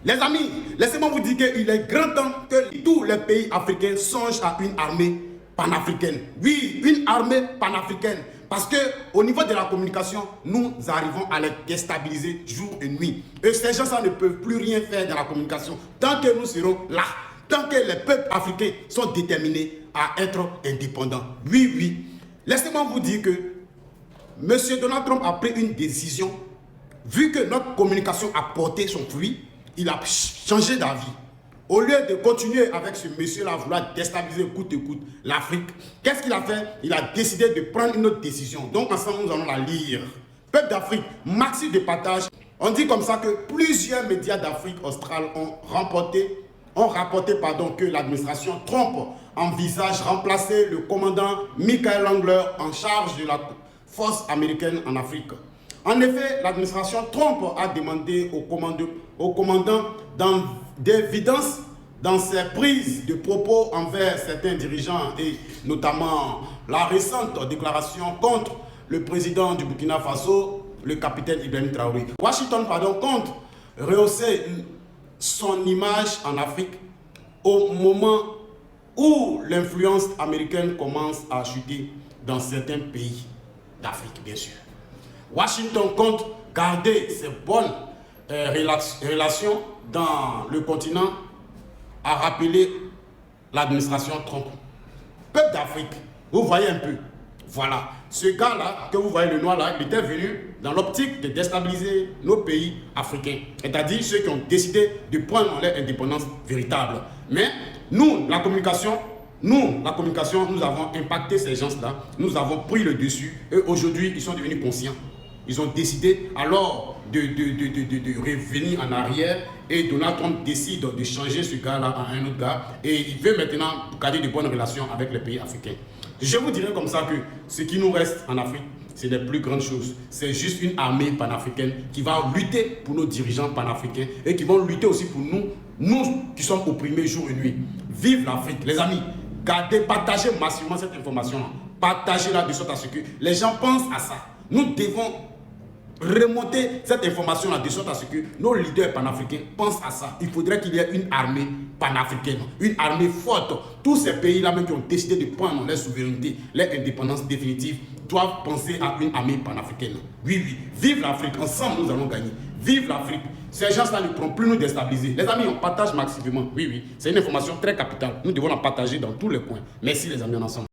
Les amis, laissez-moi vous dire qu'il est grand temps que tous les pays africains songent à une armée panafricaine. Oui, une armée panafricaine. Parce qu'au niveau de la communication, nous arrivons à les déstabiliser jour et nuit. Et ces gens-là ne peuvent plus rien faire dans la communication tant que nous serons là. Tant que les peuples africains sont déterminés à être indépendants. Oui, oui. Laissez-moi vous dire que M. Donald Trump a pris une décision. Vu que notre communication a porté son fruit, il a changé d'avis. Au lieu de continuer avec ce monsieur-là à vouloir déstabiliser coûte que coûte l'Afrique, qu'est-ce qu'il a fait? Il a décidé de prendre une autre décision. Donc ensemble, nous allons la lire. Peuple d'Afrique, maxi de partage. On dit comme ça que plusieurs médias d'Afrique australe ont rapporté que l'administration Trump envisage remplacer le commandant Michael Langler en charge de la force américaine en Afrique. En effet, l'administration Trump a demandé au commandant d'évidence dans ses prises de propos envers certains dirigeants et notamment la récente déclaration contre le président du Burkina Faso, le capitaine Ibrahim Traoré. Washington, compte rehausser son image en Afrique au moment où l'influence américaine commence à chuter dans certains pays d'Afrique, bien sûr. Washington compte garder ses bonnes relations dans le continent, a rappelé l'administration Trump. Peuple d'Afrique, vous voyez un peu, voilà, ce gars-là, que vous voyez le noir là, il était venu dans l'optique de déstabiliser nos pays africains, c'est-à-dire ceux qui ont décidé de prendre leur indépendance véritable. Mais nous, la communication, nous avons impacté ces gens-là, nous avons pris le dessus et aujourd'hui, ils sont devenus conscients. Ils ont décidé alors de revenir en arrière et Donald Trump décide de changer ce gars-là à un autre gars et il veut maintenant garder de bonnes relations avec les pays africains. Je vous dirais comme ça que ce qui nous reste en Afrique, c'est les plus grandes choses. C'est juste une armée panafricaine qui va lutter pour nos dirigeants panafricains et qui vont lutter aussi pour nous qui sommes opprimés jour et nuit. Vive l'Afrique, les amis. Gardez, partagez massivement cette information-là. Partagez-la de sorte à ce que les gens pensent à ça. Nous devons remonter cette information-là de sorte à ce que nos leaders panafricains pensent à ça. Il faudrait qu'il y ait une armée panafricaine, une armée forte. Tous ces pays-là même qui ont décidé de prendre leur souveraineté, leur indépendance définitive, doivent penser à une armée panafricaine. Oui, oui. Vive l'Afrique. Ensemble, nous allons gagner. Vive l'Afrique. Ces gens-là ne pourront plus nous déstabiliser. Les amis, on partage massivement. Oui, oui. C'est une information très capitale. Nous devons la partager dans tous les coins. Merci les amis, ensemble.